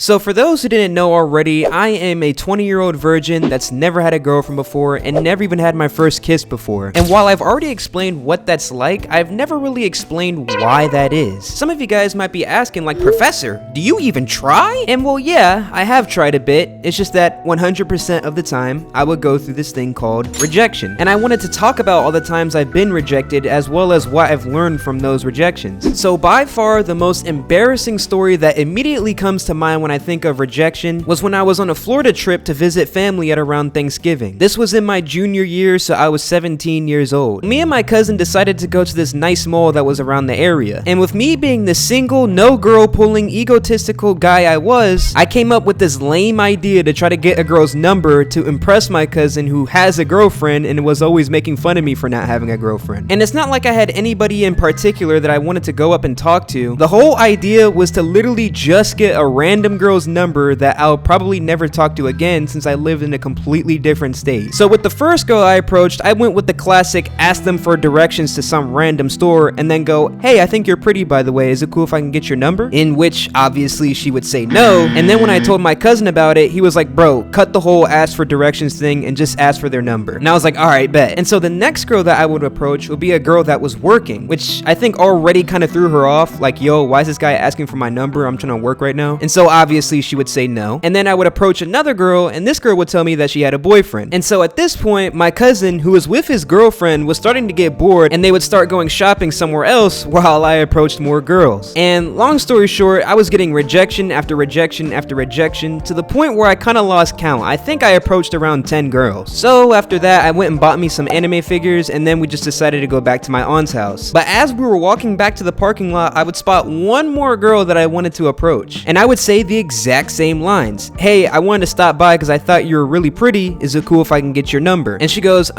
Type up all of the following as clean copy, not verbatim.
So for those who didn't know already, I am a 20-year-old virgin that's never had a girlfriend before and never even had my first kiss before. And while I've already explained what that's like, I've never really explained why that is. Some of you guys might be asking, like, Professor, do you even try? And well, yeah, I have tried a bit. It's just that 100% of the time, I would go through this thing called rejection. And I wanted to talk about all the times I've been rejected as well as what I've learned from those rejections. So by far, the most embarrassing story that immediately comes to mind when I think of rejection was when I was on a Florida trip to visit family at around Thanksgiving. This was in my junior year, so I was 17 years old. Me and my cousin decided to go to this nice mall that was around the area. And with me being the single, no girl pulling, egotistical guy I was, I came up with this lame idea to try to get a girl's number to impress my cousin who has a girlfriend and was always making fun of me for not having a girlfriend. And it's not like I had anybody in particular that I wanted to go up and talk to. The whole idea was to literally just get a random girl's number that I'll probably never talk to again since I lived in a completely different state. So with the first girl I approached, I went with the classic ask them for directions to some random store and then go, hey, I think you're pretty by the way, is it cool if I can get your number? In which obviously she would say no. And then when I told my cousin about it, he was like, bro, cut the whole ask for directions thing and just ask for their number. And I was like, alright, bet. And so the next girl that I would approach would be a girl that was working, which I think already kind of threw her off, like, yo, why is this guy asking for my number? I'm trying to work right now. And so obviously she would say no. And then I would approach another girl and this girl would tell me that she had a boyfriend. And so at this point, my cousin, who was with his girlfriend, was starting to get bored and they would start going shopping somewhere else while I approached more girls. And long story short, I was getting rejection after rejection after rejection to the point where I kind of lost count. I think I approached around 10 girls. So after that, I went and bought me some anime figures and then we just decided to go back to my aunt's house. But as we were walking back to the parking lot, I would spot one more girl that I wanted to approach. And I would say the exact same lines. Hey, I wanted to stop by because I thought you were really pretty. Is it cool if I can get your number? And she goes,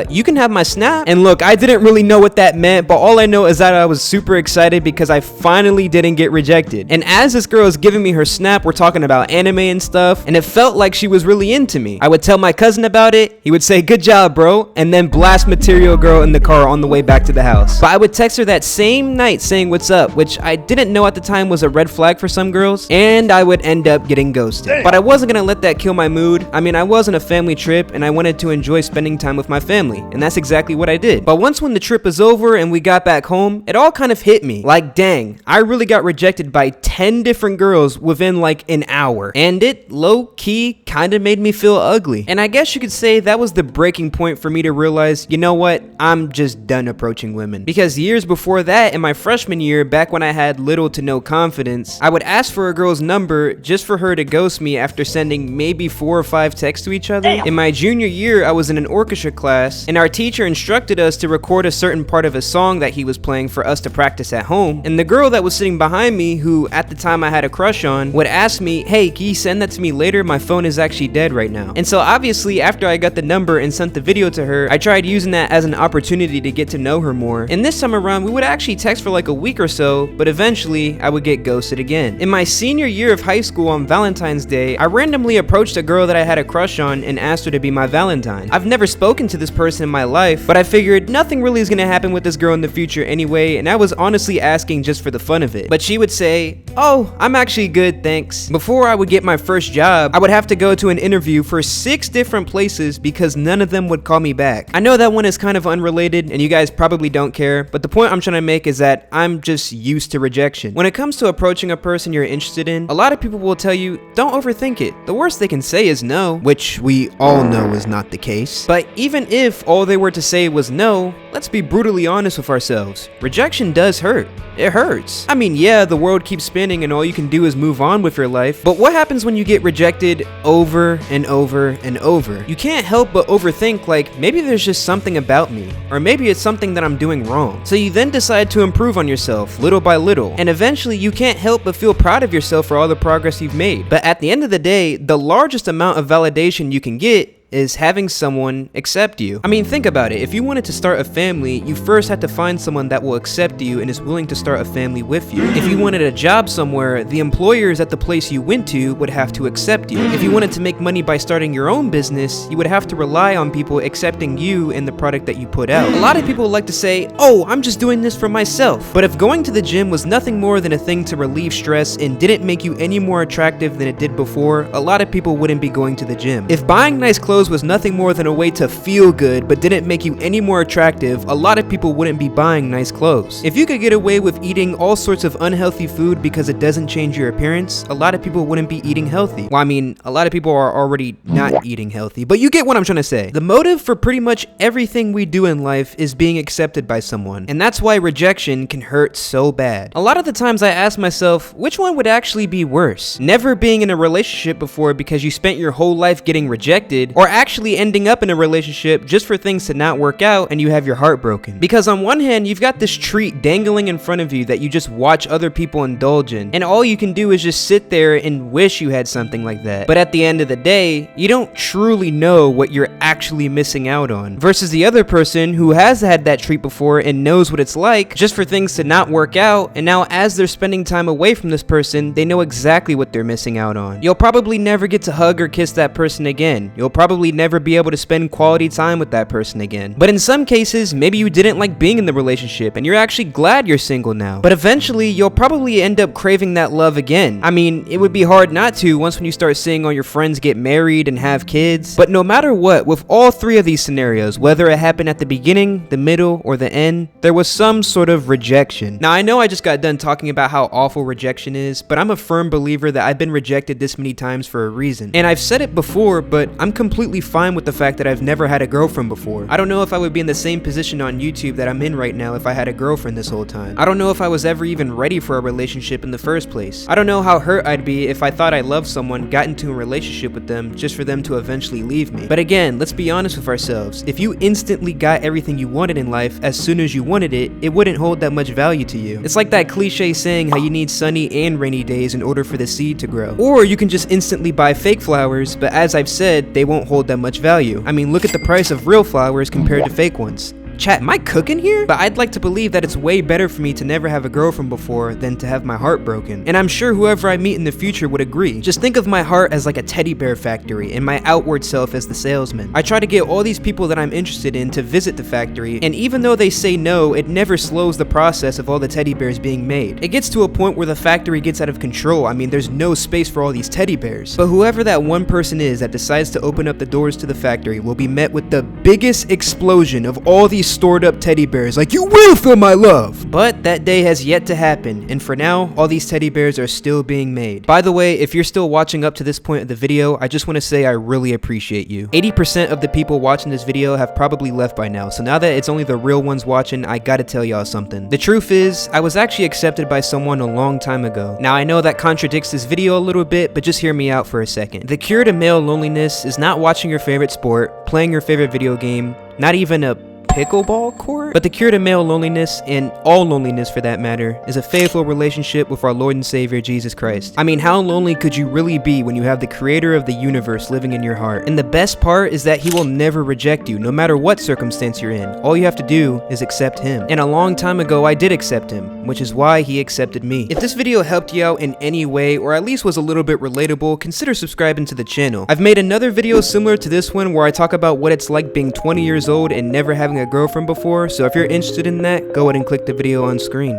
you can have my snap. And look, I didn't really know what that meant, but all I know is that I was super excited because I finally didn't get rejected. And as this girl is giving me her snap, we're talking about anime and stuff, and it felt like she was really into me. I would tell my cousin about it, he would say, good job, bro, and then blast Material Girl in the car on the way back to the house. But I would text her that same night saying what's up, which I didn't know at the time was a red flag for some girls, and I would end up getting ghosted. But I wasn't gonna let that kill my mood. I mean, I was on a family trip and I wanted to enjoy spending time with my family, and that's exactly what I did. But once when the trip was over and we got back home, it all kind of hit me. Like, dang, I really got rejected by 10 different girls within like an hour. And it low-key kind of made me feel ugly. And I guess you could say that was the breaking point for me to realize, you know what, I'm just done approaching women. Because years before that, in my freshman year, back when I had little to no confidence, I would ask for a girl's number just for her to ghost me after sending maybe 4 or 5 texts to each other. In my junior year, I was in an orchestra class, and our teacher instructed us to record a certain part of a song that he was playing for us to practice at home. And the girl that was sitting behind me, who at the time I had a crush on, would ask me, hey, can you send that to me later? My phone is actually dead right now. And so obviously, after I got the number and sent the video to her, I tried using that as an opportunity to get to know her more. And this time around, we would actually text for like a week or so, but eventually I would get ghosted again. In my senior year of high school on Valentine's Day, I randomly approached a girl that I had a crush on and asked her to be my Valentine. I've never spoken to this person in my life, but I figured nothing really is gonna happen with this girl in the future anyway, and I was honestly asking just for the fun of it. But she would say, oh, I'm actually good, thanks. Before I would get my first job, I would have to go to an interview for 6 different places because none of them would call me back. I know that one is kind of unrelated and you guys probably don't care, but the point I'm trying to make is that I'm just used to rejection. When it comes to approaching a person you're interested in, a lot of people will tell you, don't overthink it. The worst they can say is no, which we all know is not the case. But even if all they were to say was no, let's be brutally honest with ourselves. Rejection does hurt. It hurts. I mean, yeah, the world keeps spinning and all you can do is move on with your life, but what happens when you get rejected over and over and over? You can't help but overthink, like, maybe there's just something about me, or maybe it's something that I'm doing wrong. So you then decide to improve on yourself little by little, and eventually you can't help but feel proud of yourself for all the progress you've made. But at the end of the day, the largest amount of validation you can get is having someone accept you. I mean, think about it. If you wanted to start a family, you first had to find someone that will accept you and is willing to start a family with you. If you wanted a job somewhere, the employers at the place you went to would have to accept you. If you wanted to make money by starting your own business, you would have to rely on people accepting you and the product that you put out. A lot of people like to say, oh, I'm just doing this for myself. But if going to the gym was nothing more than a thing to relieve stress and didn't make you any more attractive than it did before, a lot of people wouldn't be going to the gym. If buying nice clothes was nothing more than a way to feel good but didn't make you any more attractive, a lot of people wouldn't be buying nice clothes. If you could get away with eating all sorts of unhealthy food because it doesn't change your appearance, a lot of people wouldn't be eating healthy. Well, I mean, a lot of people are already not eating healthy, but you get what I'm trying to say. The motive for pretty much everything we do in life is being accepted by someone, and that's why rejection can hurt so bad. A lot of the times I ask myself, which one would actually be worse? Never being in a relationship before because you spent your whole life getting rejected, or actually ending up in a relationship just for things to not work out and you have your heart broken? Because on one hand, you've got this treat dangling in front of you that you just watch other people indulge in, and all you can do is just sit there and wish you had something like that. But at the end of the day, you don't truly know what you're actually missing out on. Versus the other person who has had that treat before and knows what it's like just for things to not work out, and now as they're spending time away from this person, they know exactly what they're missing out on. You'll probably never get to hug or kiss that person again. You'll probably never be able to spend quality time with that person again. But in some cases, maybe you didn't like being in the relationship and you're actually glad you're single now. But eventually, you'll probably end up craving that love again. I mean, it would be hard not to once when you start seeing all your friends get married and have kids. But no matter what, with all three of these scenarios, whether it happened at the beginning, the middle, or the end, there was some sort of rejection. Now, I know I just got done talking about how awful rejection is, but I'm a firm believer that I've been rejected this many times for a reason. And I've said it before, but I'm completely fine with the fact that I've never had a girlfriend before. I don't know if I would be in the same position on YouTube that I'm in right now if I had a girlfriend this whole time. I don't know if I was ever even ready for a relationship in the first place. I don't know how hurt I'd be if I thought I loved someone, got into a relationship with them, just for them to eventually leave me. But again, let's be honest with ourselves. If you instantly got everything you wanted in life as soon as you wanted it, it wouldn't hold that much value to you. It's like that cliche saying how you need sunny and rainy days in order for the seed to grow. Or you can just instantly buy fake flowers, but as I've said, they won't hold that much value. I mean, look at the price of real flowers compared to fake ones. Chat, am I cooking here? But I'd like to believe that it's way better for me to never have a girlfriend before than to have my heart broken. And I'm sure whoever I meet in the future would agree. Just think of my heart as like a teddy bear factory and my outward self as the salesman. I try to get all these people that I'm interested in to visit the factory, and even though they say no, it never slows the process of all the teddy bears being made. It gets to a point where the factory gets out of control. I mean, there's no space for all these teddy bears. But whoever that one person is that decides to open up the doors to the factory will be met with the biggest explosion of all these stored up teddy bears, like, you will feel my love. But that day has yet to happen, and for now, all these teddy bears are still being made. By the way, if you're still watching up to this point of the video, I just want to say I really appreciate you. 80% of the people watching this video have probably left by now, so now that it's only the real ones watching, I gotta tell y'all something. The truth is, I was actually accepted by someone a long time ago. Now, I know that contradicts this video a little bit, but just hear me out for a second. The cure to male loneliness is not watching your favorite sport, playing your favorite video game, not even a pickleball court? But the cure to male loneliness, and all loneliness for that matter, is a faithful relationship with our Lord and Savior Jesus Christ. I mean, how lonely could you really be when you have the creator of the universe living in your heart? And the best part is that he will never reject you, no matter what circumstance you're in. All you have to do is accept him. And a long time ago, I did accept him, which is why he accepted me. If this video helped you out in any way, or at least was a little bit relatable, consider subscribing to the channel. I've made another video similar to this one where I talk about what it's like being 20 years old and never having a girlfriend before, so if you're interested in that, go ahead and click the video on screen.